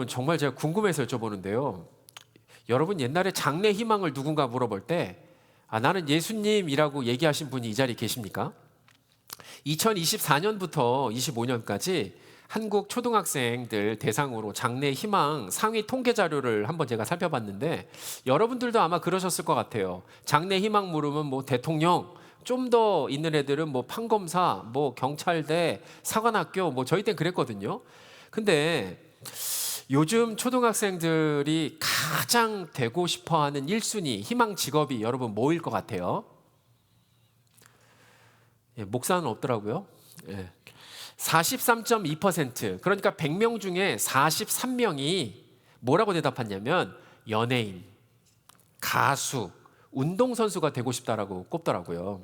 여러분 정말 제가 궁금해서 여쭤보는데요. 여러분 옛날에 장래 희망을 누군가 물어볼 때 나는 예수님이라고 얘기하신 분이 이 자리에 계십니까? 2024년부터 25년까지 한국 초등학생들 대상으로 장래 희망 상위 통계 자료를 한번 제가 살펴봤는데 여러분들도 아마 그러셨을 것 같아요. 장래 희망 물으면 뭐 대통령, 좀 더 있는 애들은 뭐 판검사, 뭐 경찰대, 사관학교, 뭐 저희 땐 그랬거든요. 근데 요즘 초등학생들이 가장 되고 싶어하는 1순위 희망 직업이 여러분 뭐일 것 같아요? 목사는 없더라고요. 43.2%, 그러니까 100명 중에 43명이 뭐라고 대답했냐면 연예인, 가수, 운동선수가 되고 싶다라고 꼽더라고요.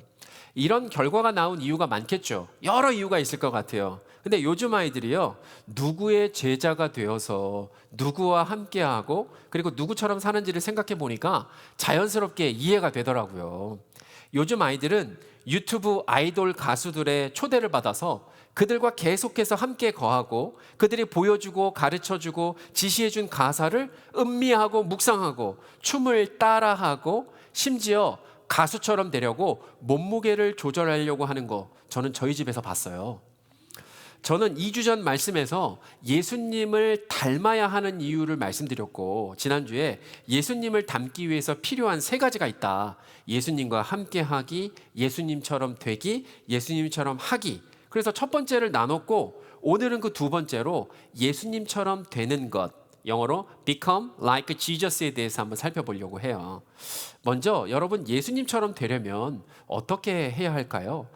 이런 결과가 나온 이유가 많겠죠. 여러 이유가 있을 것 같아요. 근데 요즘 아이들이요, 누구의 제자가 되어서 누구와 함께하고 그리고 누구처럼 사는지를 생각해 보니까 자연스럽게 이해가 되더라고요. 요즘 아이들은 유튜브 아이돌 가수들의 초대를 받아서 그들과 계속해서 함께 거하고 그들이 보여주고 가르쳐주고 지시해준 가사를 음미하고 묵상하고 춤을 따라하고 심지어 가수처럼 되려고 몸무게를 조절하려고 하는 거 저는 저희 집에서 봤어요. 저는 2주 전 말씀에서 예수님을 닮아야 하는 이유를 말씀드렸고 지난주에 예수님을 닮기 위해서 필요한 3가지가 있다. 예수님과 함께하기, 예수님처럼 되기, 예수님처럼 하기. 그래서 첫 번째를 나눴고 오늘은 그 두 번째로 예수님처럼 되는 것, 영어로 become like Jesus에 대해서 한번 살펴보려고 해요. 먼저 여러분 예수님처럼 되려면 어떻게 해야 할까요?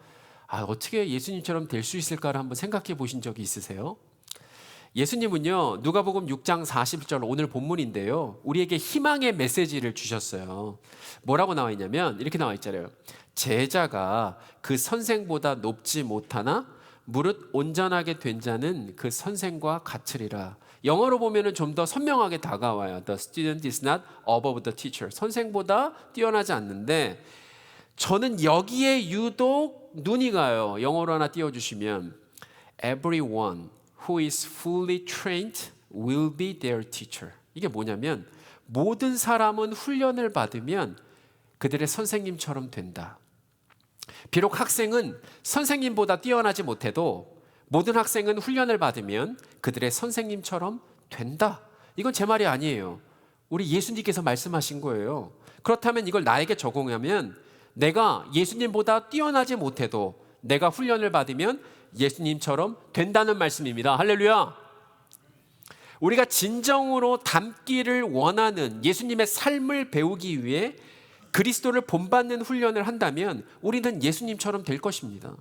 어떻게 예수님처럼 될 수 있을까를 한번 생각해 보신 적이 있으세요? 예수님은요, 누가복음 6장 40절 오늘 본문인데요, 우리에게 희망의 메시지를 주셨어요. 뭐라고 나와 있냐면 이렇게 나와 있잖아요. 제자가 그 선생보다 높지 못하나 무릇 온전하게 된 자는 그 선생과 같으리라. 영어로 보면은 좀 더 선명하게 다가와요. The student is not above the teacher. 선생보다 뛰어나지 않는데 저는 여기에 유독 눈이 가요. 영어로 하나 띄워주시면 Everyone who is fully trained will be their teacher. 이게 뭐냐면 모든 사람은 훈련을 받으면 그들의 선생님처럼 된다. 비록 학생은 선생님보다 뛰어나지 못해도 모든 학생은 훈련을 받으면 그들의 선생님처럼 된다. 이건 제 말이 아니에요. 우리 예수님께서 말씀하신 거예요. 그렇다면 이걸 나에게 적용하면 내가 예수님보다 뛰어나지 못해도 내가 훈련을 받으면 예수님처럼 된다는 말씀입니다. 할렐루야. 우리가 진정으로 닮기를 원하는 예수님의 삶을 배우기 위해 그리스도를 본받는 훈련을 한다면 우리는 예수님처럼 될 것입니다.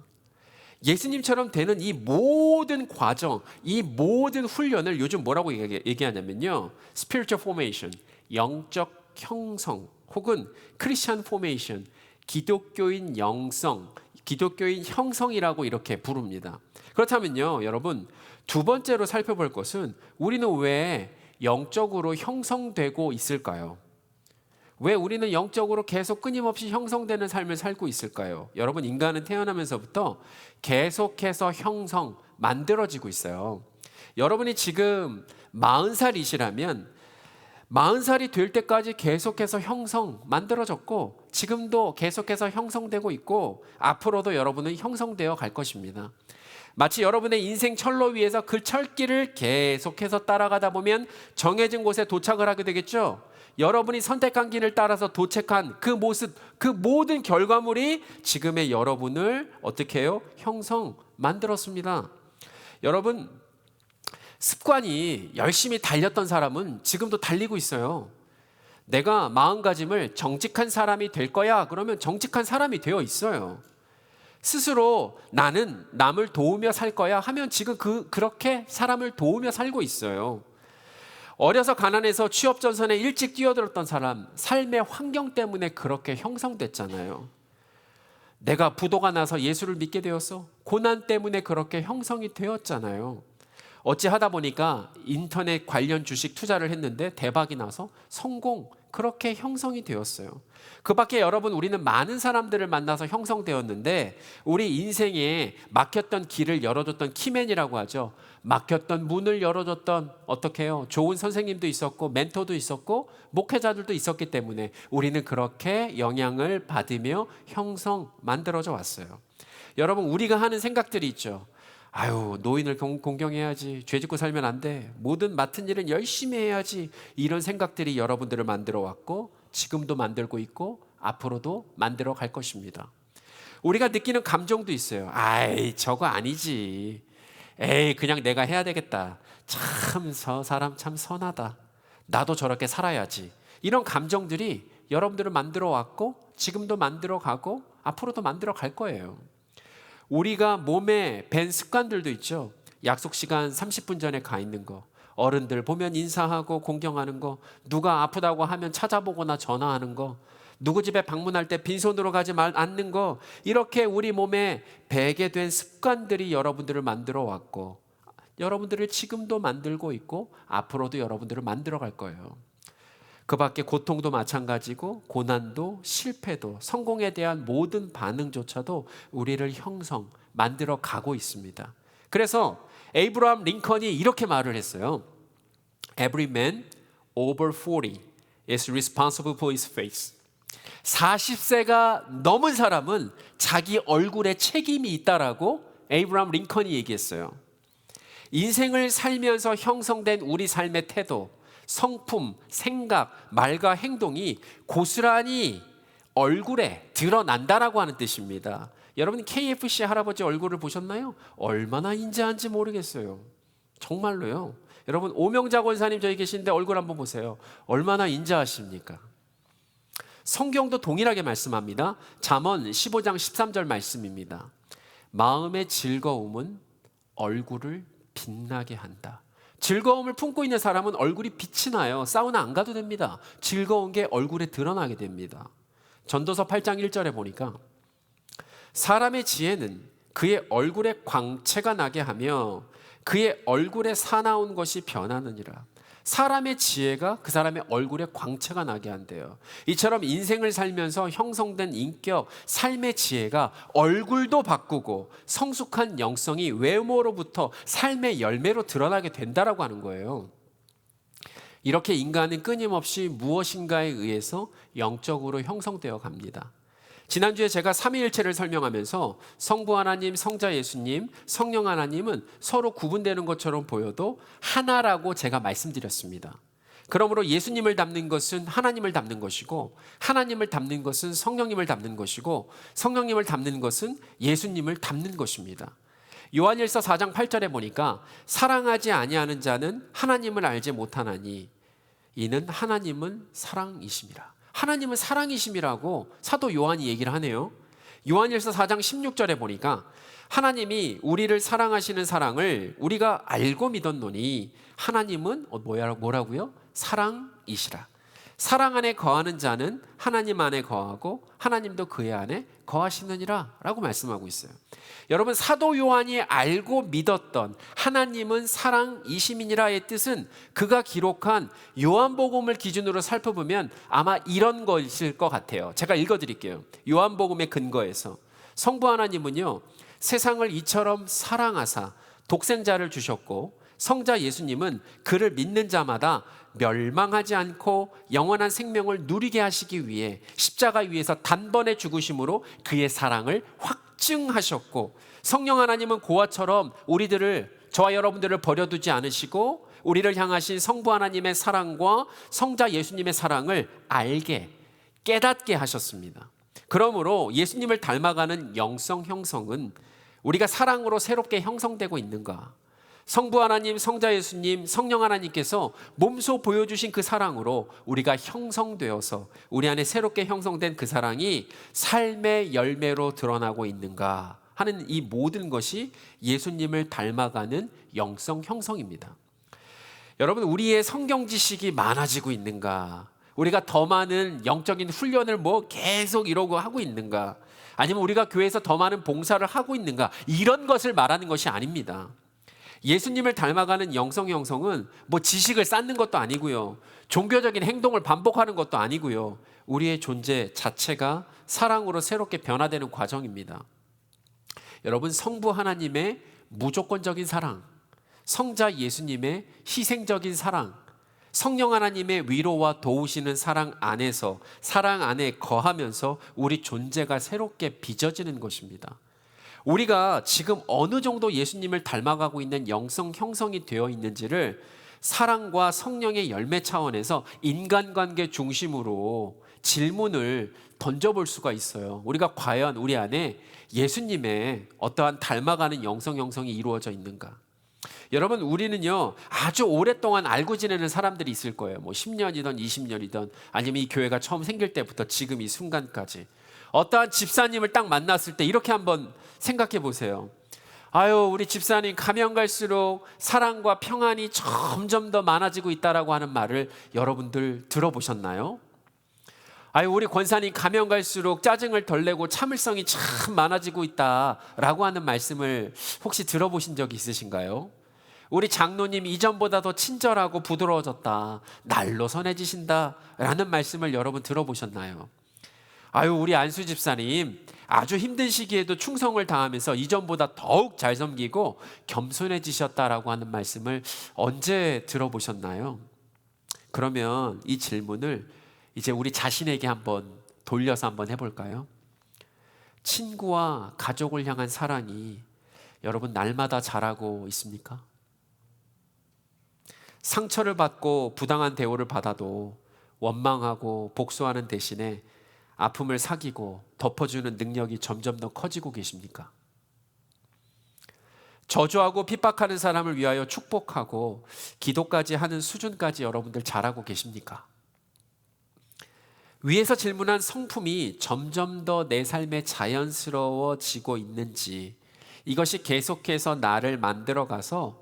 예수님처럼 되는 이 모든 과정, 이 모든 훈련을 요즘 뭐라고 얘기하냐면요, spiritual formation, 영적 형성, 혹은 Christian formation, 기독교인 영성, 기독교인 형성이라고 이렇게 부릅니다. 그렇다면요, 여러분, 두 번째로 살펴볼 것은 우리는 왜 영적으로 형성되고 있을까요? 왜 우리는 영적으로 계속 끊임없이 형성되는 삶을 살고 있을까요? 여러분, 인간은 태어나면서부터 계속해서 형성, 만들어지고 있어요. 여러분이 지금 40살이시라면 40살이 될 때까지 계속해서 형성, 만들어졌고 지금도 계속해서 형성되고 있고 앞으로도 여러분은 형성되어 갈 것입니다. 마치 여러분의 인생 철로 위에서 그 철길을 계속해서 따라가다 보면 정해진 곳에 도착을 하게 되겠죠. 여러분이 선택한 길을 따라서 도착한 그 모습, 그 모든 결과물이 지금의 여러분을 어떻게 해요? 형성, 만들었습니다. 여러분, 습관이 열심히 달렸던 사람은 지금도 달리고 있어요. 내가 마음가짐을 정직한 사람이 될 거야 그러면 정직한 사람이 되어 있어요. 스스로 나는 남을 도우며 살 거야 하면 지금 그렇게 사람을 도우며 살고 있어요. 어려서 가난해서 취업 전선에 일찍 뛰어들었던 사람, 삶의 환경 때문에 그렇게 형성됐잖아요. 내가 부도가 나서 예수를 믿게 되었어. 고난 때문에 그렇게 형성이 되었잖아요. 어찌하다 보니까 인터넷 관련 주식 투자를 했는데 대박이 나서 성공, 그렇게 형성이 되었어요. 그 밖에 여러분, 우리는 많은 사람들을 만나서 형성되었는데 우리 인생에 막혔던 길을 열어줬던 키맨이라고 하죠. 막혔던 문을 열어줬던, 어떻게 해요? 좋은 선생님도 있었고 멘토도 있었고 목회자들도 있었기 때문에 우리는 그렇게 영향을 받으며 형성 만들어져 왔어요. 여러분, 우리가 하는 생각들이 있죠. 아유, 노인을 공경해야지, 죄 짓고 살면 안 돼, 모든 맡은 일은 열심히 해야지, 이런 생각들이 여러분들을 만들어 왔고 지금도 만들고 있고 앞으로도 만들어 갈 것입니다. 우리가 느끼는 감정도 있어요. 아이, 저거 아니지, 에이, 그냥 내가 해야 되겠다, 참 저 사람 참 선하다, 나도 저렇게 살아야지, 이런 감정들이 여러분들을 만들어 왔고 지금도 만들어 가고 앞으로도 만들어 갈 거예요. 우리가 몸에 밴 습관들도 있죠. 약속 시간 30분 전에 가 있는 거, 어른들 보면 인사하고 공경하는 거, 누가 아프다고 하면 찾아보거나 전화하는 거, 누구 집에 방문할 때 빈손으로 가지 않는 거, 이렇게 우리 몸에 배게 된 습관들이 여러분들을 만들어 왔고 여러분들을 지금도 만들고 있고 앞으로도 여러분들을 만들어 갈 거예요. 그 밖에 고통도 마찬가지고 고난도 실패도 성공에 대한 모든 반응조차도 우리를 형성, 만들어 가고 있습니다. 그래서 에이브러함 링컨이 이렇게 말을 했어요. Every man over 40 is responsible for his face. 40세가 넘은 사람은 자기 얼굴에 책임이 있다라고 에이브러함 링컨이 얘기했어요. 인생을 살면서 형성된 우리 삶의 태도, 성품, 생각, 말과 행동이 고스란히 얼굴에 드러난다라고 하는 뜻입니다. 여러분, KFC 할아버지 얼굴을 보셨나요? 얼마나 인자한지 모르겠어요. 정말로요. 여러분, 오명자 권사님 저기 계신데 얼굴 한번 보세요. 얼마나 인자하십니까? 성경도 동일하게 말씀합니다. 잠언 15장 13절 말씀입니다. 마음의 즐거움은 얼굴을 빛나게 한다. 즐거움을 품고 있는 사람은 얼굴이 빛이 나요. 사우나 안 가도 됩니다. 즐거운 게 얼굴에 드러나게 됩니다. 전도서 8장 1절에 보니까 사람의 지혜는 그의 얼굴에 광채가 나게 하며 그의 얼굴에 사나운 것이 변하느니라. 사람의 지혜가 그 사람의 얼굴에 광채가 나게 한대요. 이처럼 인생을 살면서 형성된 인격, 삶의 지혜가 얼굴도 바꾸고 성숙한 영성이 외모로부터 삶의 열매로 드러나게 된다라고 하는 거예요. 이렇게 인간은 끊임없이 무엇인가에 의해서 영적으로 형성되어 갑니다. 지난주에 제가 삼위일체를 설명하면서 성부 하나님, 성자 예수님, 성령 하나님은 서로 구분되는 것처럼 보여도 하나라고 제가 말씀드렸습니다. 그러므로 예수님을 담는 것은 하나님을 담는 것이고 하나님을 담는 것은 성령님을 담는 것이고 성령님을 담는 것은 예수님을 담는 것입니다. 요한일서 4장 8절에 보니까 사랑하지 아니하는 자는 하나님을 알지 못하나니 이는 하나님은 사랑이심이라. 하나님은 사랑이심이라고 사도 요한이 얘기를 하네요. 요한일서 4장 16절에 보니까 하나님이 우리를 사랑하시는 사랑을 우리가 알고 믿었노니 하나님은 뭐라고요? 사랑이시라. 사랑 안에 거하는 자는 하나님 안에 거하고 하나님도 그의 안에 거하시느니라 라고 말씀하고 있어요. 여러분, 사도 요한이 알고 믿었던 하나님은 사랑이심이니라의 뜻은 그가 기록한 요한복음을 기준으로 살펴보면 아마 이런 것일 것 같아요. 제가 읽어드릴게요. 요한복음의 근거에서 성부 하나님은요, 세상을 이처럼 사랑하사 독생자를 주셨고 성자 예수님은 그를 믿는 자마다 멸망하지 않고 영원한 생명을 누리게 하시기 위해 십자가 위에서 단번에 죽으심으로 그의 사랑을 확증하셨고 성령 하나님은 고아처럼 우리들을, 저와 여러분들을 버려두지 않으시고 우리를 향하신 성부 하나님의 사랑과 성자 예수님의 사랑을 알게, 깨닫게 하셨습니다. 그러므로 예수님을 닮아가는 영성 형성은 우리가 사랑으로 새롭게 형성되고 있는가? 성부 하나님, 성자 예수님, 성령 하나님께서 몸소 보여주신 그 사랑으로 우리가 형성되어서 우리 안에 새롭게 형성된 그 사랑이 삶의 열매로 드러나고 있는가 하는 이 모든 것이 예수님을 닮아가는 영성 형성입니다. 여러분, 우리의 성경 지식이 많아지고 있는가? 우리가 더 많은 영적인 훈련을 계속 이러고 하고 있는가? 아니면 우리가 교회에서 더 많은 봉사를 하고 있는가? 이런 것을 말하는 것이 아닙니다. 예수님을 닮아가는 영성 형성은 뭐 지식을 쌓는 것도 아니고요. 종교적인 행동을 반복하는 것도 아니고요. 우리의 존재 자체가 사랑으로 새롭게 변화되는 과정입니다. 여러분, 성부 하나님의 무조건적인 사랑, 성자 예수님의 희생적인 사랑, 성령 하나님의 위로와 도우시는 사랑 안에서, 사랑 안에 거하면서 우리 존재가 새롭게 빚어지는 것입니다. 우리가 지금 어느 정도 예수님을 닮아가고 있는 영성 형성이 되어 있는지를 사랑과 성령의 열매 차원에서 인간관계 중심으로 질문을 던져볼 수가 있어요. 우리가 과연 우리 안에 예수님의 어떠한 닮아가는 영성 형성이 이루어져 있는가? 여러분, 우리는요 아주 오랫동안 알고 지내는 사람들이 있을 거예요. 뭐 10년이든 20년이든 아니면 이 교회가 처음 생길 때부터 지금 이 순간까지 어떠한 집사님을 딱 만났을 때 이렇게 한번 생각해 보세요. 아유, 우리 집사님 가면 갈수록 사랑과 평안이 점점 더 많아지고 있다라고 하는 말을 여러분들 들어보셨나요? 아유, 우리 권사님 가면 갈수록 짜증을 덜 내고 참을성이 참 많아지고 있다라고 하는 말씀을 혹시 들어보신 적이 있으신가요? 우리 장로님 이전보다 더 친절하고 부드러워졌다, 날로 선해지신다라는 말씀을 여러분 들어보셨나요? 아유, 우리 안수 집사님 아주 힘든 시기에도 충성을 다하면서 이전보다 더욱 잘 섬기고 겸손해지셨다라고 하는 말씀을 언제 들어보셨나요? 그러면 이 질문을 이제 우리 자신에게 한번 돌려서 한번 해볼까요? 친구와 가족을 향한 사랑이 여러분 날마다 자라고 있습니까? 상처를 받고 부당한 대우를 받아도 원망하고 복수하는 대신에 아픔을 사귀고 덮어주는 능력이 점점 더 커지고 계십니까? 저주하고 핍박하는 사람을 위하여 축복하고 기도까지 하는 수준까지 여러분들 잘하고 계십니까? 위에서 질문한 성품이 점점 더 내 삶에 자연스러워지고 있는지, 이것이 계속해서 나를 만들어가서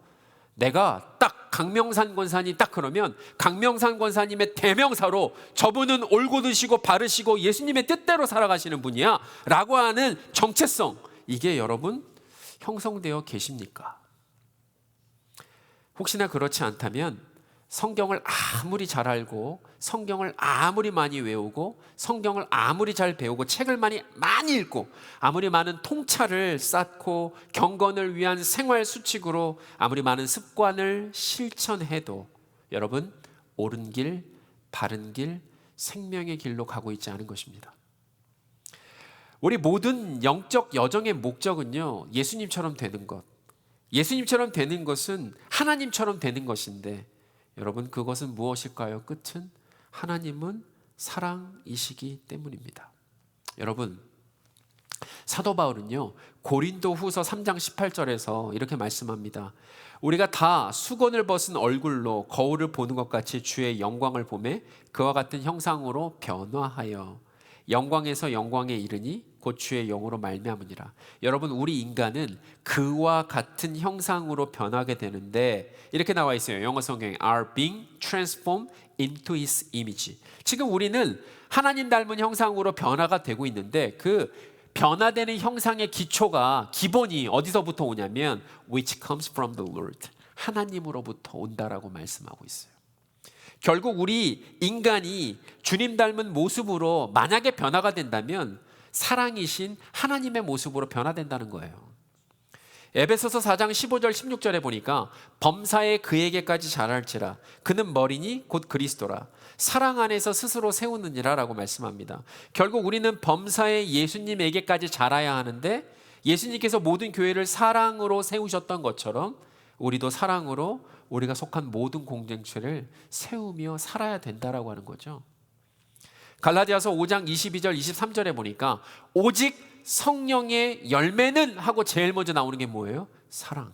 내가 딱 강명산 권사님 딱 그러면 강명산 권사님의 대명사로 저분은 옳고 드시고 바르시고 예수님의 뜻대로 살아가시는 분이야 라고 하는 정체성, 이게 여러분 형성되어 계십니까? 혹시나 그렇지 않다면 성경을 아무리 잘 알고 성경을 아무리 많이 외우고 성경을 아무리 잘 배우고 책을 많이 읽고 아무리 많은 통찰을 쌓고 경건을 위한 생활 수칙으로 아무리 많은 습관을 실천해도 여러분, 옳은 길, 바른 길, 생명의 길로 가고 있지 않은 것입니다. 우리 모든 영적 여정의 목적은요, 예수님처럼 되는 것, 예수님처럼 되는 것은 하나님처럼 되는 것인데, 여러분, 그것은 무엇일까요? 끝은 하나님은 사랑이시기 때문입니다. 여러분, 사도 바울은요 고린도 후서 3장 18절에서 이렇게 말씀합니다. 우리가 다 수건을 벗은 얼굴로 거울을 보는 것 같이 주의 영광을 보매 그와 같은 형상으로 변화하여 영광에서 영광에 이르니 곧 주의 영으로 말미암으니라. 여러분, 우리 인간은 그와 같은 형상으로 변하게 되는데 이렇게 나와 있어요. 영어 성경에 are being transformed into his image. 지금 우리는 하나님 닮은 형상으로 변화가 되고 있는데 그 변화되는 형상의 기초가, 기본이 어디서부터 오냐면 which comes from the Lord, 하나님으로부터 온다라고 말씀하고 있어요. 결국 우리 인간이 주님 닮은 모습으로 만약에 변화가 된다면 사랑이신 하나님의 모습으로 변화된다는 거예요. 에베소서 4장 15절 16절에 보니까 범사에 그에게까지 자랄지라 그는 머리니 곧 그리스도라 사랑 안에서 스스로 세우느니라 라고 말씀합니다. 결국 우리는 범사에 예수님에게까지 자라야 하는데 예수님께서 모든 교회를 사랑으로 세우셨던 것처럼 우리도 사랑으로 우리가 속한 모든 공동체를 세우며 살아야 된다라고 하는 거죠. 갈라디아서 5장 22절 23절에 보니까 오직 성령의 열매는 하고 제일 먼저 나오는 게 뭐예요? 사랑.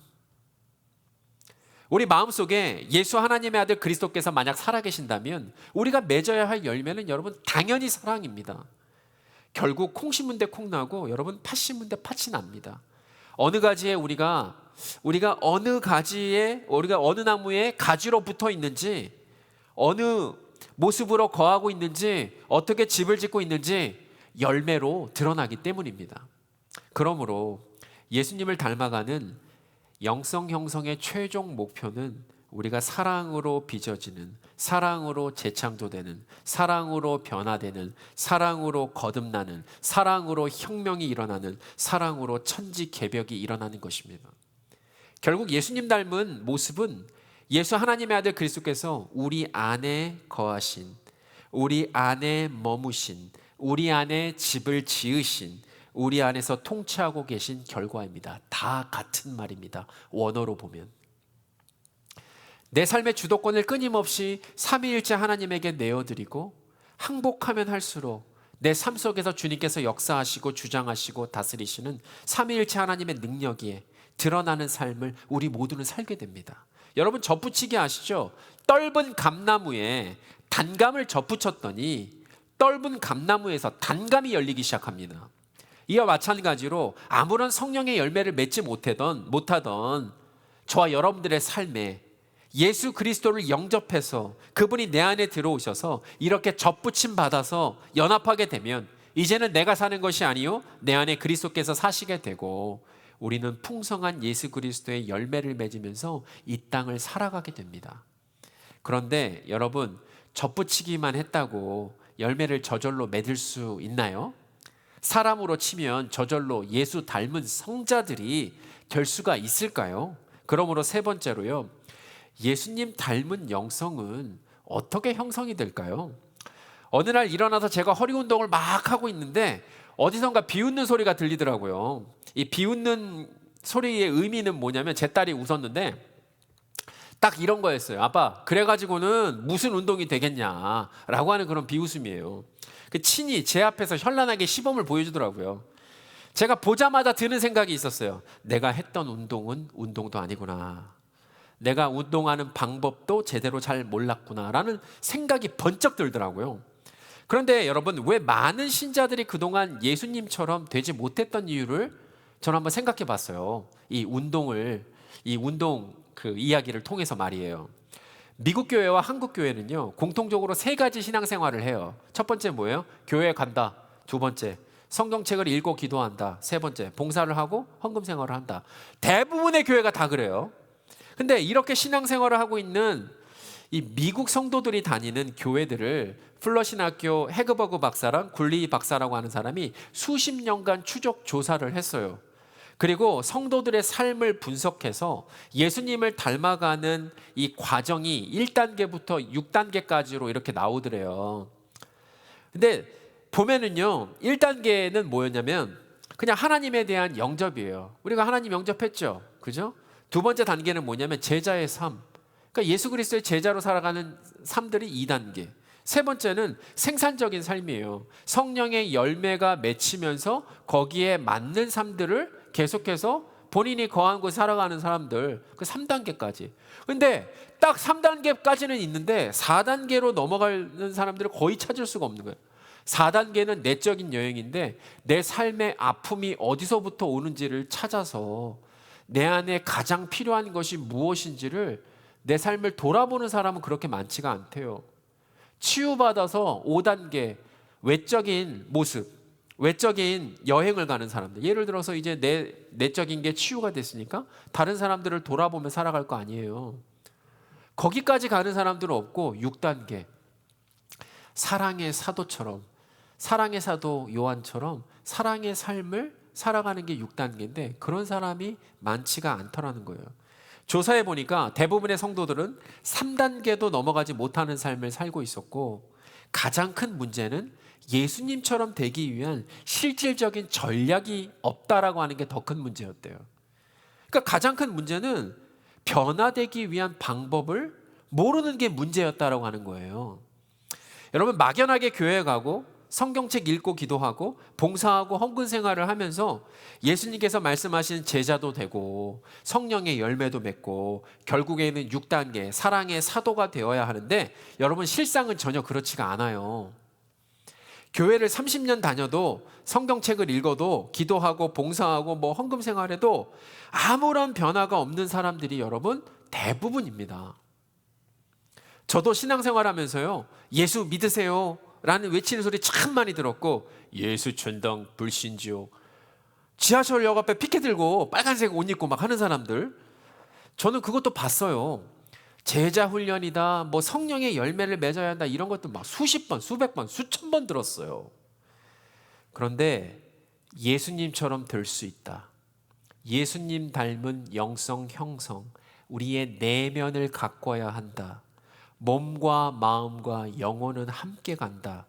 우리 마음속에 예수 하나님의 아들 그리스도께서 만약 살아계신다면 우리가 맺어야 할 열매는 여러분 당연히 사랑입니다. 결국 콩 심은 데 콩 나고 여러분 팥 심은 데 팥이 납니다. 어느 가지에 우리가 어느 나무에 가지로 붙어 있는지, 어느 모습으로 거하고 있는지, 어떻게 집을 짓고 있는지 열매로 드러나기 때문입니다. 그러므로 예수님을 닮아가는 영성 형성의 최종 목표는 우리가 사랑으로 빚어지는, 사랑으로 재창조되는, 사랑으로 변화되는, 사랑으로 거듭나는, 사랑으로 혁명이 일어나는, 사랑으로 천지개벽이 일어나는 것입니다. 결국 예수님 닮은 모습은 예수 하나님의 아들 그리스도께서 우리 안에 거하신, 우리 안에 머무신, 우리 안에 집을 지으신, 우리 안에서 통치하고 계신 결과입니다. 다 같은 말입니다. 원어로 보면. 내 삶의 주도권을 끊임없이 삼위일체 하나님에게 내어드리고 항복하면 할수록 내 삶 속에서 주님께서 역사하시고 주장하시고 다스리시는 삼위일체 하나님의 능력이 드러나는 삶을 우리 모두는 살게 됩니다. 여러분, 덧붙이기 아시죠? 떫은 감나무에 단감을 덧붙였더니 떫은 감나무에서 단감이 열리기 시작합니다. 이와 마찬가지로 아무런 성령의 열매를 맺지 못하던 저와 여러분들의 삶에 예수 그리스도를 영접해서 그분이 내 안에 들어오셔서 이렇게 접붙임 받아서 연합하게 되면 이제는 내가 사는 것이 아니요 내 안에 그리스도께서 사시게 되고 우리는 풍성한 예수 그리스도의 열매를 맺으면서 이 땅을 살아가게 됩니다. 그런데 여러분, 접붙이기만 했다고 열매를 저절로 맺을 수 있나요? 사람으로 치면 저절로 예수 닮은 성자들이 될 수가 있을까요? 그러므로 세 번째로요, 예수님 닮은 영성은 어떻게 형성이 될까요? 어느 날 일어나서 제가 허리 운동을 막 하고 있는데 어디선가 비웃는 소리가 들리더라고요. 이 비웃는 소리의 의미는 뭐냐면 제 딸이 웃었는데 딱 이런 거였어요. 아빠, 그래가지고는 무슨 운동이 되겠냐라고 하는 그런 비웃음이에요. 그 친히 제 앞에서 현란하게 시범을 보여주더라고요. 제가 보자마자 드는 생각이 있었어요. 내가 했던 운동은 운동도 아니구나. 내가 운동하는 방법도 제대로 잘 몰랐구나 라는 생각이 번쩍 들더라고요. 그런데 여러분, 왜 많은 신자들이 그동안 예수님처럼 되지 못했던 이유를 저는 한번 생각해 봤어요. 이 운동 그 이야기를 통해서 말이에요. 미국 교회와 한국 교회는요, 공통적으로 세 가지 신앙생활을 해요. 첫 번째 뭐예요? 교회 간다. 두 번째, 성경책을 읽고 기도한다. 세 번째, 봉사를 하고 헌금 생활을 한다. 대부분의 교회가 다 그래요. 근데 이렇게 신앙생활을 하고 있는 이 미국 성도들이 다니는 교회들을 플러신학교 해그버그 박사랑 굴리 박사라고 하는 사람이 수십 년간 추적 조사를 했어요. 그리고 성도들의 삶을 분석해서 예수님을 닮아가는 이 과정이 1단계부터 6단계까지로 이렇게 나오더래요. 근데 보면은요, 1단계는 뭐였냐면 그냥 하나님에 대한 영접이에요. 우리가 하나님 영접했죠, 그죠? 두 번째 단계는 뭐냐면 제자의 삶. 그러니까 예수 그리스도의 제자로 살아가는 삶들이 2단계. 세 번째는 생산적인 삶이에요. 성령의 열매가 맺히면서 거기에 맞는 삶들을 계속해서 본인이 거한 곳에 살아가는 사람들, 그 3단계까지. 근데 딱 3단계까지는 있는데 4단계로 넘어가는 사람들을 거의 찾을 수가 없는 거예요. 4단계는 내적인 여행인데 내 삶의 아픔이 어디서부터 오는지를 찾아서 내 안에 가장 필요한 것이 무엇인지를 내 삶을 돌아보는 사람은 그렇게 많지가 않대요. 치유받아서 5단계 외적인 모습, 외적인 여행을 가는 사람들, 예를 들어서 이제 내적인 게 치유가 됐으니까 다른 사람들을 돌아보며 살아갈 거 아니에요. 거기까지 가는 사람들은 없고 6단계, 사랑의 사도처럼, 사랑의 사도 요한처럼 사랑의 삶을 살아가는 게 6단계인데 그런 사람이 많지가 않더라는 거예요. 조사해 보니까 대부분의 성도들은 3단계도 넘어가지 못하는 삶을 살고 있었고, 가장 큰 문제는 예수님처럼 되기 위한 실질적인 전략이 없다라고 하는 게 더 큰 문제였대요. 그러니까 가장 큰 문제는 변화되기 위한 방법을 모르는 게 문제였다라고 하는 거예요. 여러분, 막연하게 교회에 가고 성경책 읽고 기도하고 봉사하고 헌금 생활을 하면서 예수님께서 말씀하신 제자도 되고 성령의 열매도 맺고 결국에는 6단계 사랑의 사도가 되어야 하는데, 여러분, 실상은 전혀 그렇지가 않아요. 교회를 30년 다녀도 성경책을 읽어도 기도하고 봉사하고 헌금 생활해도 아무런 변화가 없는 사람들이 여러분 대부분입니다. 저도 신앙생활하면서요, 예수 믿으세요 라는 외치는 소리 참 많이 들었고, 예수 천당 불신지옥, 지하철역 앞에 피켓 들고 빨간색 옷 입고 막 하는 사람들, 저는 그것도 봤어요. 제자 훈련이다, 뭐 성령의 열매를 맺어야 한다, 이런 것도 막 수십 번, 수백 번, 수천 번 들었어요. 그런데 예수님처럼 될 수 있다. 예수님 닮은 영성 형성, 우리의 내면을 가꿔야 한다. 몸과 마음과 영혼은 함께 간다.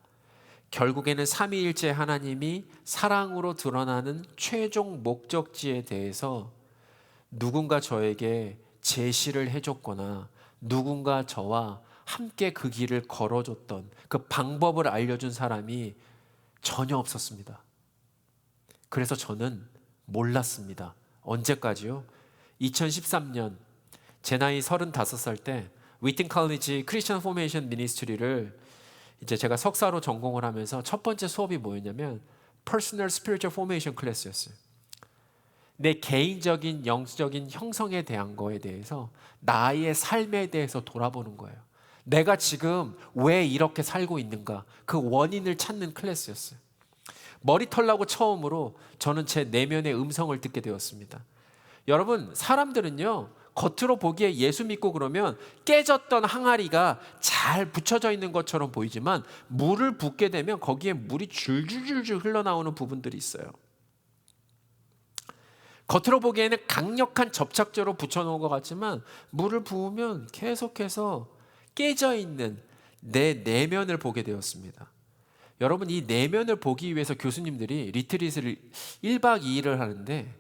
결국에는 삼위일체 하나님이 사랑으로 드러나는 최종 목적지에 대해서 누군가 저에게 제시를 해줬거나 누군가 저와 함께 그 길을 걸어줬던, 그 방법을 알려준 사람이 전혀 없었습니다. 그래서 저는 몰랐습니다. 언제까지요? 2013년 제 나이 35살 때 위튼 칼리지 크리스천 포메이션 미니스트리를 이제 제가 석사로 전공을 하면서 첫 번째 수업이 뭐였냐면 Personal Spiritual Formation 클래스였어요. 내 개인적인 영적인 형성에 대한 거에 대해서, 나의 삶에 대해서 돌아보는 거예요. 내가 지금 왜 이렇게 살고 있는가, 그 원인을 찾는 클래스였어요. 머리털 나고 처음으로 저는 제 내면의 음성을 듣게 되었습니다. 여러분, 사람들은요, 겉으로 보기에 예수 믿고 그러면 깨졌던 항아리가 잘 붙여져 있는 것처럼 보이지만 물을 붓게 되면 거기에 물이 줄줄줄줄 흘러나오는 부분들이 있어요. 겉으로 보기에는 강력한 접착제로 붙여놓은 것 같지만 물을 부으면 계속해서 깨져 있는 내 내면을 보게 되었습니다. 여러분, 이 내면을 보기 위해서 교수님들이 리트릿을 1박 2일을 하는데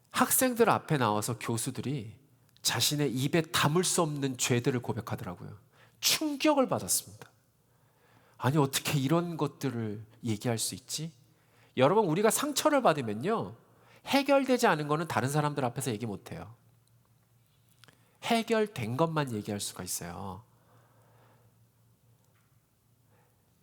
학생들 앞에 나와서 교수들이 자신의 입에 담을 수 없는 죄들을 고백하더라고요. 충격을 받았습니다. 아니, 어떻게 이런 것들을 얘기할 수 있지? 여러분, 우리가 상처를 받으면요, 해결되지 않은 거는 다른 사람들 앞에서 얘기 못해요. 해결된 것만 얘기할 수가 있어요.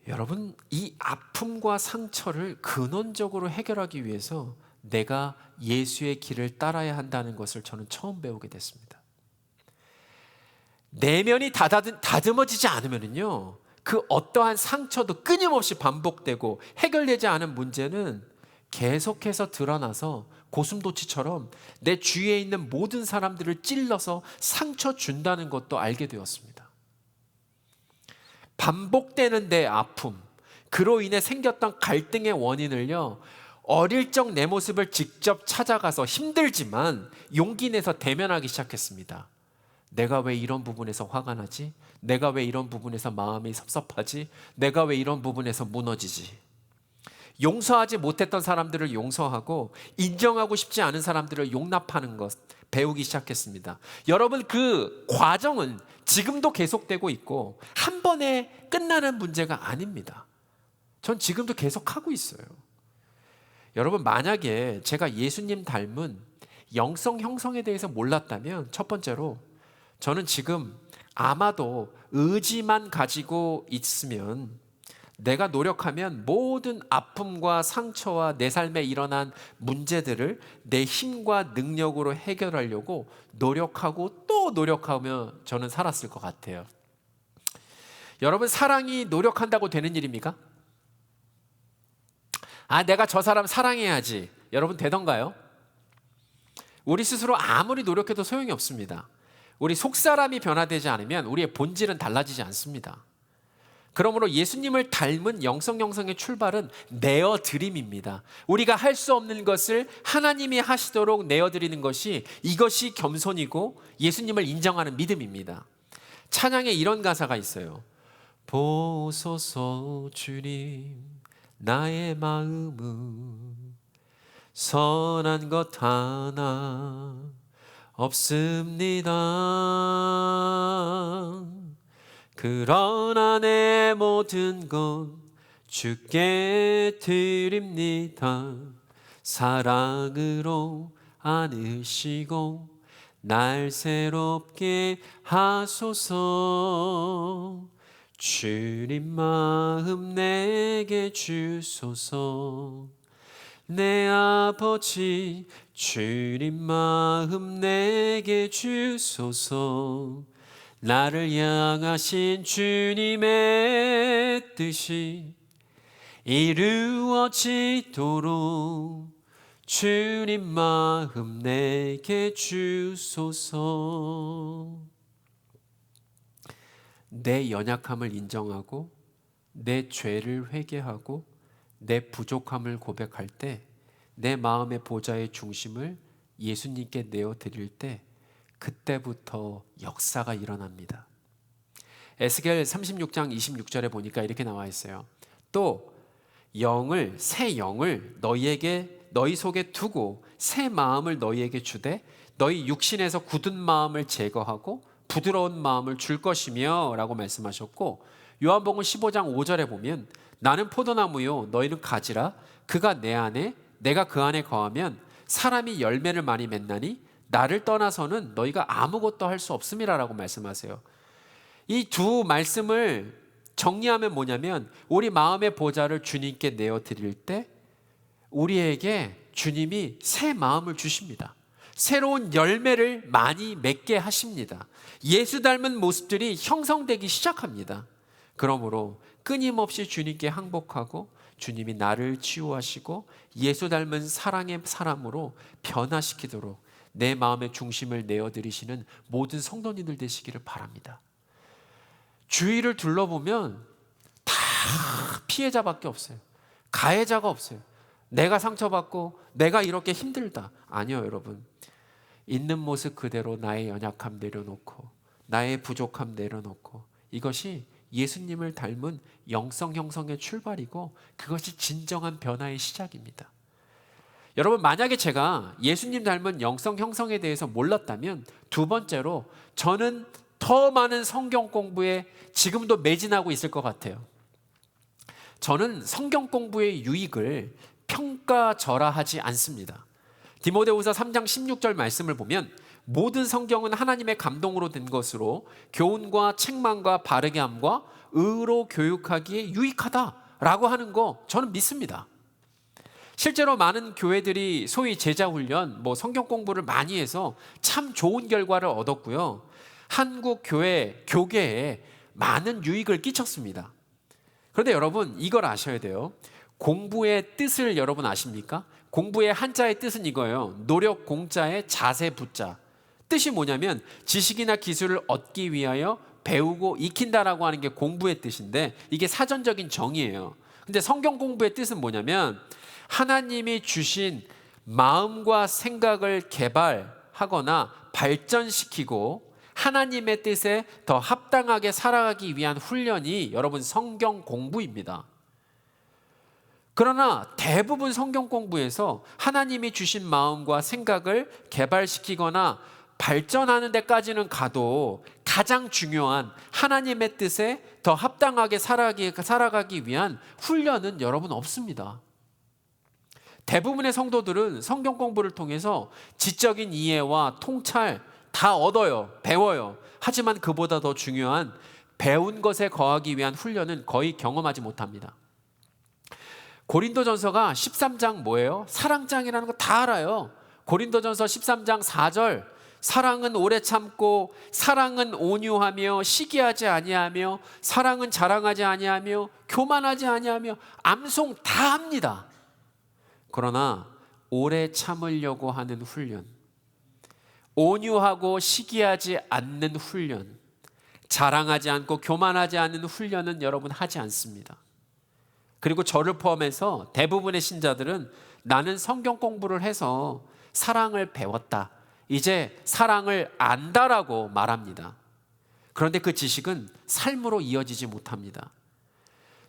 여러분, 이 아픔과 상처를 근원적으로 해결하기 위해서 내가 예수의 길을 따라야 한다는 것을 저는 처음 배우게 됐습니다. 내면이 다듬어지지 않으면요, 그 어떠한 상처도 끊임없이 반복되고 해결되지 않은 문제는 계속해서 드러나서 고슴도치처럼 내 주위에 있는 모든 사람들을 찔러서 상처 준다는 것도 알게 되었습니다. 반복되는 내 아픔, 그로 인해 생겼던 갈등의 원인을요, 어릴 적 내 모습을 직접 찾아가서 힘들지만 용기 내서 대면하기 시작했습니다. 내가 왜 이런 부분에서 화가 나지? 내가 왜 이런 부분에서 마음이 섭섭하지? 내가 왜 이런 부분에서 무너지지? 용서하지 못했던 사람들을 용서하고 인정하고 싶지 않은 사람들을 용납하는 것 배우기 시작했습니다. 여러분, 그 과정은 지금도 계속되고 있고 한 번에 끝나는 문제가 아닙니다. 전 지금도 계속하고 있어요. 여러분, 만약에 제가 예수님 닮은 영성 형성에 대해서 몰랐다면, 첫 번째로 저는 지금 아마도 의지만 가지고 있으면, 내가 노력하면 모든 아픔과 상처와 내 삶에 일어난 문제들을 내 힘과 능력으로 해결하려고 노력하고 또 노력하며 저는 살았을 것 같아요. 여러분, 사랑이 노력한다고 되는 일입니까? 내가 저 사람 사랑해야지. 여러분, 되던가요? 우리 스스로 아무리 노력해도 소용이 없습니다. 우리 속사람이 변화되지 않으면 우리의 본질은 달라지지 않습니다. 그러므로 예수님을 닮은 영성 형성의 출발은 내어드림입니다. 우리가 할 수 없는 것을 하나님이 하시도록 내어드리는 것이, 이것이 겸손이고 예수님을 인정하는 믿음입니다. 찬양에 이런 가사가 있어요. 보소서 주님, 나의 마음은 선한 것 하나 없습니다. 그러나 내 모든 것 주께 드립니다. 사랑으로 안으시고 날 새롭게 하소서. 주님 마음 내게 주소서. 내 아버지, 주님 마음 내게 주소서. 나를 향하신 주님의 뜻이 이루어지도록 주님 마음 내게 주소서. 내 연약함을 인정하고 내 죄를 회개하고 내 부족함을 고백할 때, 내 마음의 보좌의 중심을 예수님께 내어드릴 때, 그때부터 역사가 일어납니다. 에스겔 36장 26절에 보니까 이렇게 나와 있어요. 또 새 영을 너희 속에 두고 새 마음을 너희에게 주되 너희 육신에서 굳은 마음을 제거하고 부드러운 마음을 줄 것이며 라고 말씀하셨고, 요한복음 15장 5절에 보면 나는 포도나무요 너희는 가지라. 그가 내 안에 내가 그 안에 거하면 사람이 열매를 많이 맺나니 나를 떠나서는 너희가 아무것도 할 수 없음이라 라고 말씀하세요. 이 두 말씀을 정리하면 뭐냐면, 우리 마음의 보좌를 주님께 내어드릴 때 우리에게 주님이 새 마음을 주십니다. 새로운 열매를 많이 맺게 하십니다. 예수 닮은 모습들이 형성되기 시작합니다. 그러므로 끊임없이 주님께 항복하고 주님이 나를 치유하시고 예수 닮은 사랑의 사람으로 변화시키도록 내 마음의 중심을 내어드리시는 모든 성도님들 되시기를 바랍니다. 주위를 둘러보면 다 피해자밖에 없어요. 가해자가 없어요. 내가 상처받고 내가 이렇게 힘들다. 아니요, 여러분. 있는 모습 그대로 나의 연약함 내려놓고 나의 부족함 내려놓고, 이것이 예수님을 닮은 영성 형성의 출발이고 그것이 진정한 변화의 시작입니다. 여러분, 만약에 제가 예수님 닮은 영성 형성에 대해서 몰랐다면, 두 번째로 저는 더 많은 성경 공부에 지금도 매진하고 있을 것 같아요. 저는 성경 공부의 유익을 평가절하하지 않습니다. 디모데후서 3장 16절 말씀을 보면 모든 성경은 하나님의 감동으로 된 것으로 교훈과 책망과 바르게 함과 의로 교육하기에 유익하다라고 하는 거 저는 믿습니다. 실제로 많은 교회들이 소위 제자훈련, 성경 공부를 많이 해서 참 좋은 결과를 얻었고요. 한국 교계에 많은 유익을 끼쳤습니다. 그런데 여러분, 이걸 아셔야 돼요. 공부의 뜻을 여러분 아십니까? 공부의 한자의 뜻은 이거예요. 노력 공자의 자세 부자. 뜻이 뭐냐면 지식이나 기술을 얻기 위하여 배우고 익힌다라고 하는 게 공부의 뜻인데, 이게 사전적인 정의예요. 근데 성경 공부의 뜻은 뭐냐면 하나님이 주신 마음과 생각을 개발하거나 발전시키고 하나님의 뜻에 더 합당하게 살아가기 위한 훈련이 여러분 성경 공부입니다. 그러나 대부분 성경 공부에서 하나님이 주신 마음과 생각을 개발시키거나 발전하는 데까지는 가도 가장 중요한 하나님의 뜻에 더 합당하게 살아가기 위한 훈련은 여러분 없습니다. 대부분의 성도들은 성경 공부를 통해서 지적인 이해와 통찰 다 얻어요, 배워요. 하지만 그보다 더 중요한 배운 것에 거하기 위한 훈련은 거의 경험하지 못합니다. 고린도전서가 13장 뭐예요? 사랑장이라는 거 다 알아요. 고린도전서 13장 4절, 사랑은 오래 참고 사랑은 온유하며 시기하지 아니하며 사랑은 자랑하지 아니하며 교만하지 아니하며 암송 다 합니다. 그러나 오래 참으려고 하는 훈련, 온유하고 시기하지 않는 훈련, 자랑하지 않고 교만하지 않는 훈련은 여러분 하지 않습니다. 그리고 저를 포함해서 대부분의 신자들은 나는 성경 공부를 해서 사랑을 배웠다, 이제 사랑을 안다라고 말합니다. 그런데 그 지식은 삶으로 이어지지 못합니다.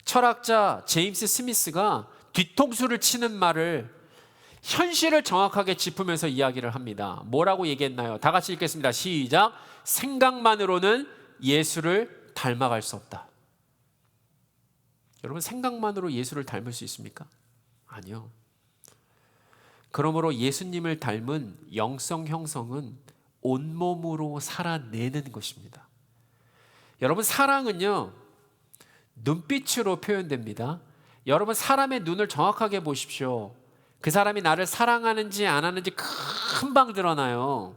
철학자 제임스 스미스가 뒤통수를 치는 말을 현실을 정확하게 짚으면서 이야기를 합니다. 뭐라고 얘기했나요? 다 같이 읽겠습니다. 시작. 생각만으로는 예수를 닮아갈 수 없다. 여러분, 생각만으로 예수를 닮을 수 있습니까? 아니요. 그러므로 예수님을 닮은 영성 형성은 온몸으로 살아내는 것입니다. 여러분, 사랑은요 눈빛으로 표현됩니다. 여러분, 사람의 눈을 정확하게 보십시오. 그 사람이 나를 사랑하는지 안 하는지 금방 드러나요.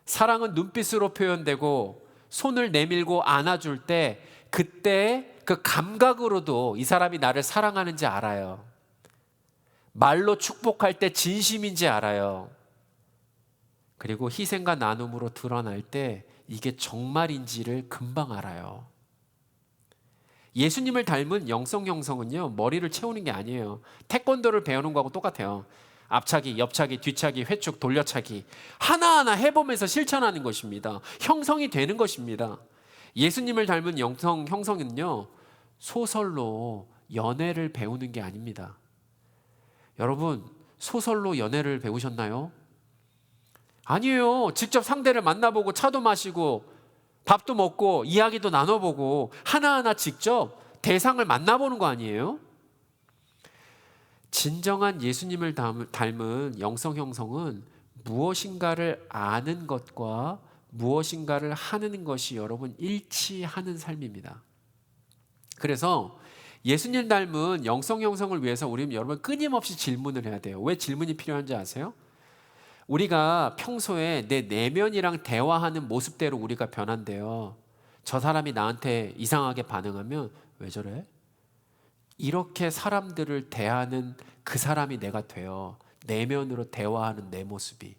사랑은 눈빛으로 표현되고 손을 내밀고 안아줄 때 그때 그 감각으로도 이 사람이 나를 사랑하는지 알아요. 말로 축복할 때 진심인지 알아요. 그리고 희생과 나눔으로 드러날 때 이게 정말인지를 금방 알아요. 예수님을 닮은 영성 형성은요, 머리를 채우는 게 아니에요. 태권도를 배우는 거하고 똑같아요. 앞차기, 옆차기, 뒤차기, 회축, 돌려차기 하나하나 해보면서 실천하는 것입니다. 형성이 되는 것입니다. 예수님을 닮은 영성 형성은요, 소설로 연애를 배우는 게 아닙니다. 여러분, 소설로 연애를 배우셨나요? 아니에요. 직접 상대를 만나보고 차도 마시고 밥도 먹고 이야기도 나눠보고 하나하나 직접 대상을 만나보는 거 아니에요? 진정한 예수님을 닮은 영성 형성은 무엇인가를 아는 것과 무엇인가를 하는 것이 여러분 일치하는 삶입니다. 그래서 예수님 닮은 영성 형성을 위해서 우리는 여러분 끊임없이 질문을 해야 돼요. 왜 질문이 필요한지 아세요? 우리가 평소에 내 내면이랑 대화하는 모습대로 우리가 변한대요. 저 사람이 나한테 이상하게 반응하면 왜 저래? 이렇게 사람들을 대하는 그 사람이 내가 돼요. 내면으로 대화하는 내 모습이.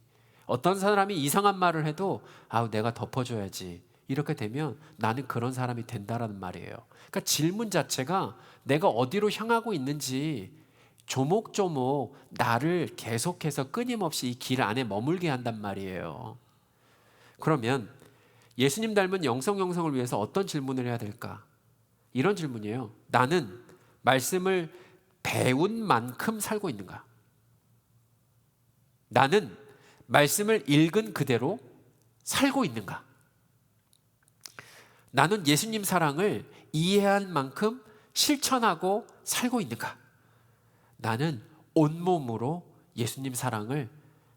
어떤 사람이 이상한 말을 해도 내가 덮어줘야지. 이렇게 되면 나는 그런 사람이 된다라는 말이에요. 그러니까 질문 자체가 내가 어디로 향하고 있는지 조목조목 나를 계속해서 끊임없이 이 길 안에 머물게 한단 말이에요. 그러면 예수님 닮은 영성 형성을 위해서 어떤 질문을 해야 될까? 이런 질문이에요. 나는 말씀을 배운 만큼 살고 있는가? 나는 말씀을 읽은 그대로 살고 있는가? 나는 예수님 사랑을 이해한 만큼 실천하고 살고 있는가? 나는 온몸으로 예수님 사랑을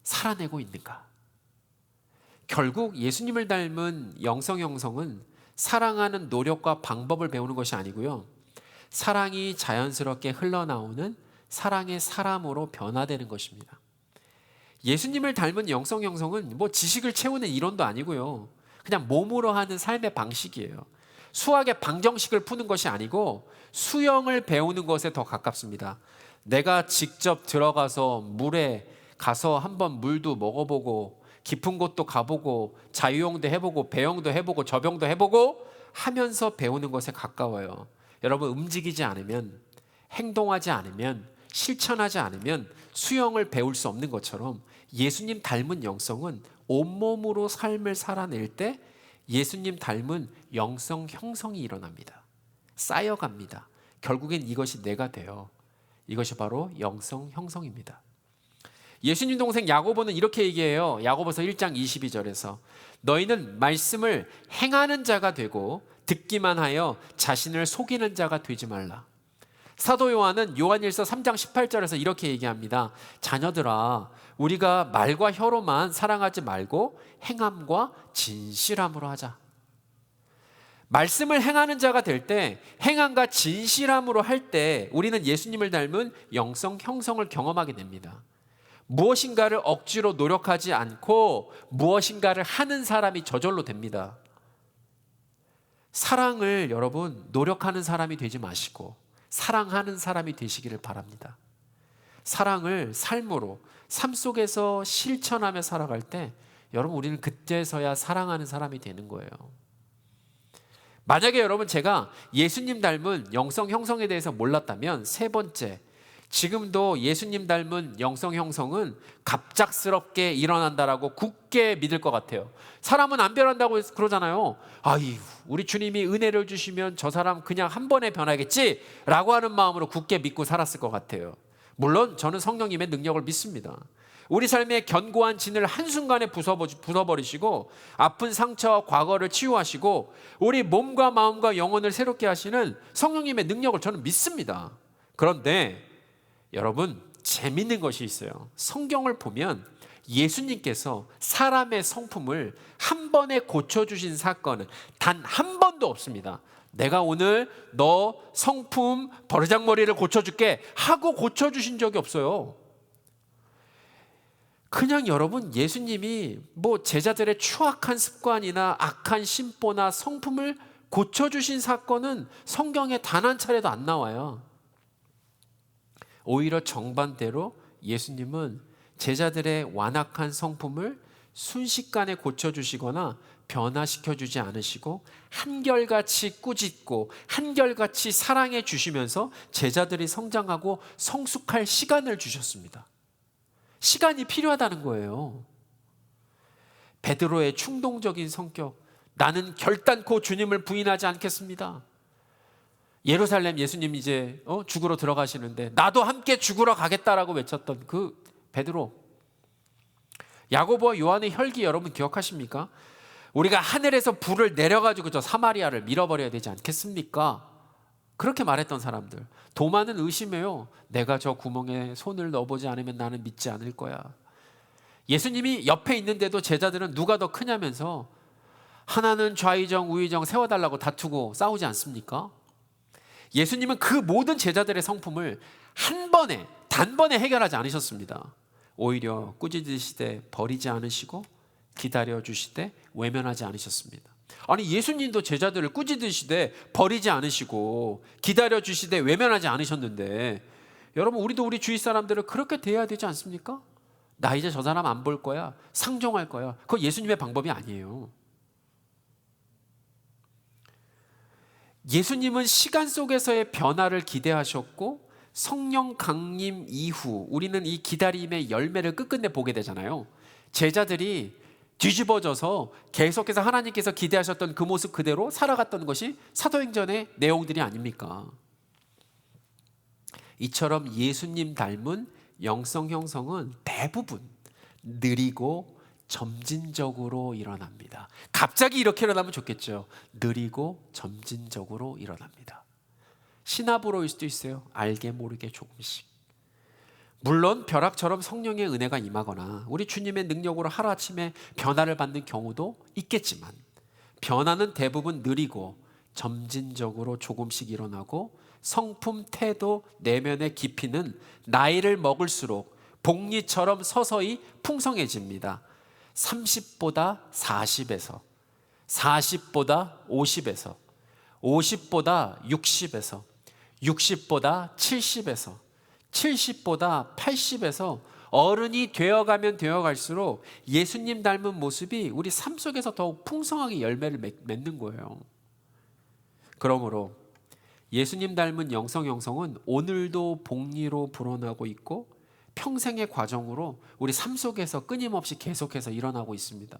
살아내고 있는가? 결국 예수님을 닮은 영성 형성은 사랑하는 노력과 방법을 배우는 것이 아니고요, 사랑이 자연스럽게 흘러나오는 사랑의 사람으로 변화되는 것입니다. 예수님을 닮은 영성 형성은 지식을 채우는 이론도 아니고요, 그냥 몸으로 하는 삶의 방식이에요. 수학의 방정식을 푸는 것이 아니고 수영을 배우는 것에 더 가깝습니다. 내가 직접 들어가서 물에 가서 한번 물도 먹어보고 깊은 곳도 가보고 자유형도 해보고 배영도 해보고 저병도 해보고 하면서 배우는 것에 가까워요. 여러분, 움직이지 않으면, 행동하지 않으면, 실천하지 않으면 수영을 배울 수 없는 것처럼 예수님 닮은 영성은 온몸으로 삶을 살아낼 때 예수님 닮은 영성 형성이 일어납니다. 쌓여갑니다. 결국엔 이것이 내가 돼요. 이것이 바로 영성 형성입니다. 예수님 동생 야고보는 이렇게 얘기해요. 야고보서 1장 22절에서 너희는 말씀을 행하는 자가 되고 듣기만 하여 자신을 속이는 자가 되지 말라. 사도 요한은 요한일서 3장 18절에서 이렇게 얘기합니다. 자녀들아, 우리가 말과 혀로만 사랑하지 말고 행함과 진실함으로 하자. 말씀을 행하는 자가 될 때, 행함과 진실함으로 할 때 우리는 예수님을 닮은 영성 형성을 경험하게 됩니다. 무엇인가를 억지로 노력하지 않고 무엇인가를 하는 사람이 저절로 됩니다. 사랑을 여러분 노력하는 사람이 되지 마시고 사랑하는 사람이 되시기를 바랍니다. 사랑을 삶으로, 삶 속에서 실천하며 살아갈 때 여러분 우리는 그때서야 사랑하는 사람이 되는 거예요. 만약에 여러분 제가 예수님 닮은 영성 형성에 대해서 몰랐다면, 세 번째, 지금도 예수님 닮은 영성 형성은 갑작스럽게 일어난다라고 굳게 믿을 것 같아요. 사람은 안 변한다고 그러잖아요. 우리 주님이 은혜를 주시면 저 사람 그냥 한 번에 변하겠지 라고 하는 마음으로 굳게 믿고 살았을 것 같아요. 물론 저는 성령님의 능력을 믿습니다. 우리 삶의 견고한 진을 한순간에 부숴버리시고 아픈 상처와 과거를 치유하시고 우리 몸과 마음과 영혼을 새롭게 하시는 성령님의 능력을 저는 믿습니다. 그런데 여러분, 재밌는 것이 있어요. 성경을 보면 예수님께서 사람의 성품을 한 번에 고쳐주신 사건은 단 한 번도 없습니다. 내가 오늘 너 성품 버르장머리를 고쳐줄게 하고 고쳐주신 적이 없어요. 그냥 여러분, 예수님이 제자들의 추악한 습관이나 악한 심보나 성품을 고쳐주신 사건은 성경에 단 한 차례도 안 나와요. 오히려 정반대로 예수님은 제자들의 완악한 성품을 순식간에 고쳐주시거나 변화시켜주지 않으시고 한결같이 꾸짖고 한결같이 사랑해 주시면서 제자들이 성장하고 성숙할 시간을 주셨습니다. 시간이 필요하다는 거예요. 베드로의 충동적인 성격, 나는 결단코 주님을 부인하지 않겠습니다. 예루살렘 예수님 이제 죽으러 들어가시는데 나도 함께 죽으러 가겠다라고 외쳤던 그 베드로. 야고보와 요한의 혈기 여러분 기억하십니까? 우리가 하늘에서 불을 내려가지고 저 사마리아를 밀어버려야 되지 않겠습니까? 그렇게 말했던 사람들. 도마는 의심해요. 내가 저 구멍에 손을 넣어보지 않으면 나는 믿지 않을 거야. 예수님이 옆에 있는데도 제자들은 누가 더 크냐면서 하나는 좌의정 우의정 세워달라고 다투고 싸우지 않습니까? 예수님은 그 모든 제자들의 성품을 한 번에 단번에 해결하지 않으셨습니다. 오히려 꾸짖으시되 버리지 않으시고 기다려주시되 외면하지 않으셨습니다. 아니 예수님도 제자들을 꾸짖으시되 버리지 않으시고 기다려주시되 외면하지 않으셨는데 여러분 우리도 우리 주위 사람들을 그렇게 대해야 되지 않습니까? 나 이제 저 사람 안 볼 거야, 상종할 거야. 그거 예수님의 방법이 아니에요. 예수님은 시간 속에서의 변화를 기대하셨고 성령 강림 이후 우리는 이 기다림의 열매를 끝끝내 보게 되잖아요. 제자들이 뒤집어져서 계속해서 하나님께서 기대하셨던 그 모습 그대로 살아갔던 것이 사도행전의 내용들이 아닙니까? 이처럼 예수님 닮은 영성 형성은 대부분 느리고 점진적으로 일어납니다. 갑자기 이렇게 일어나면 좋겠죠. 느리고 점진적으로 일어납니다. 신압으로일 수도 있어요. 알게 모르게 조금씩. 물론 벼락처럼 성령의 은혜가 임하거나 우리 주님의 능력으로 하루아침에 변화를 받는 경우도 있겠지만 변화는 대부분 느리고 점진적으로 조금씩 일어나고 성품, 태도, 내면의 깊이는 나이를 먹을수록 복리처럼 서서히 풍성해집니다. 30보다 40에서 40보다 50에서 50보다 60에서 60보다 70에서 70보다 80에서 어른이 되어가면 되어갈수록 예수님 닮은 모습이 우리 삶 속에서 더욱 풍성하게 열매를 맺는 거예요. 그러므로 예수님 닮은 영성 형성은 오늘도 복리로 불어나고 있고 평생의 과정으로 우리 삶 속에서 끊임없이 계속해서 일어나고 있습니다.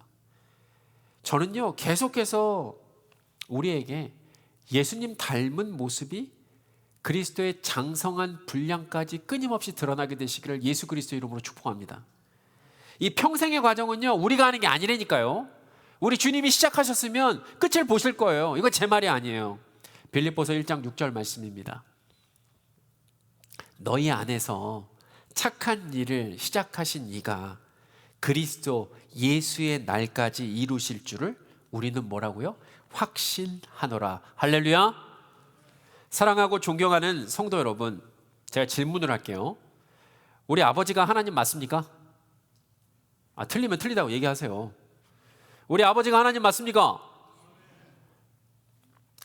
저는요 계속해서 우리에게 예수님 닮은 모습이 그리스도의 장성한 분량까지 끊임없이 드러나게 되시기를 예수 그리스도 이름으로 축복합니다. 이 평생의 과정은요 우리가 하는 게 아니라니까요. 우리 주님이 시작하셨으면 끝을 보실 거예요. 이거 제 말이 아니에요. 빌립보서 1장 6절 말씀입니다. 너희 안에서 착한 일을 시작하신 이가 그리스도 예수의 날까지 이루실 줄을 우리는 뭐라고요? 확신하노라. 할렐루야. 사랑하고 존경하는 성도 여러분, 제가 질문을 할게요. 우리 아버지가 하나님 맞습니까? 틀리면 틀리다고 얘기하세요. 우리 아버지가 하나님 맞습니까?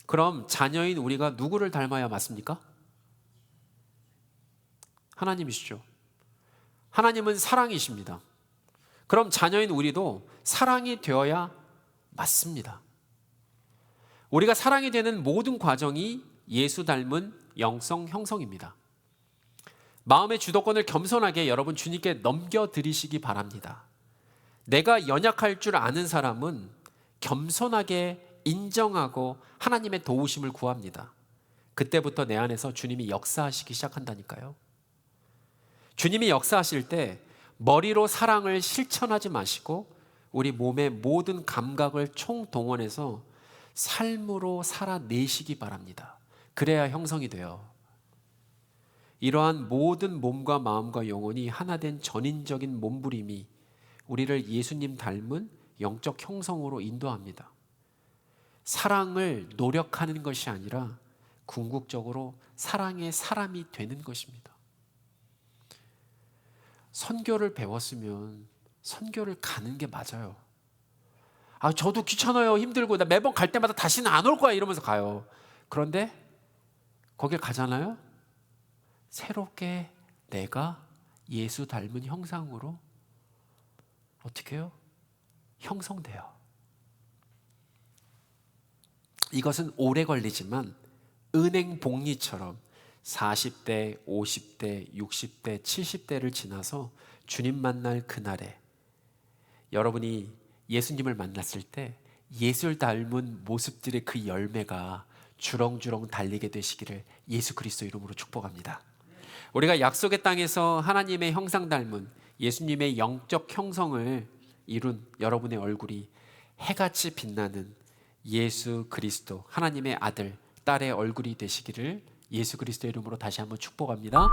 그럼 자녀인 우리가 누구를 닮아야 맞습니까? 하나님이시죠. 하나님은 사랑이십니다. 그럼 자녀인 우리도 사랑이 되어야 맞습니다. 우리가 사랑이 되는 모든 과정이 예수 닮은 영성 형성입니다. 마음의 주도권을 겸손하게 여러분 주님께 넘겨드리시기 바랍니다. 내가 연약할 줄 아는 사람은 겸손하게 인정하고 하나님의 도우심을 구합니다. 그때부터 내 안에서 주님이 역사하시기 시작한다니까요. 주님이 역사하실 때 머리로 사랑을 실천하지 마시고 우리 몸의 모든 감각을 총동원해서 삶으로 살아내시기 바랍니다. 그래야 형성이 돼요. 이러한 모든 몸과 마음과 영혼이 하나 된 전인적인 몸부림이 우리를 예수님 닮은 영적 형성으로 인도합니다. 사랑을 노력하는 것이 아니라 궁극적으로 사랑의 사람이 되는 것입니다. 선교를 배웠으면 선교를 가는 게 맞아요. 저도 귀찮아요, 힘들고 나 매번 갈 때마다 다시는 안 올 거야 이러면서 가요. 그런데 거길 가잖아요. 새롭게 내가 예수 닮은 형상으로 어떻게 해요? 형성돼요. 이것은 오래 걸리지만 은행 복리처럼 40대, 50대, 60대, 70대를 지나서 주님 만날 그날에 여러분이 예수님을 만났을 때 예수를 닮은 모습들의 그 열매가 주렁주렁 달리게 되시기를 예수 그리스도 이름으로 축복합니다. 우리가 약속의 땅에서 하나님의 형상 닮은 예수님의 영적 형성을 이룬 여러분의 얼굴이 해같이 빛나는 예수 그리스도 하나님의 아들, 딸의 얼굴이 되시기를 예수 그리스도 이름으로 다시 한번 축복합니다.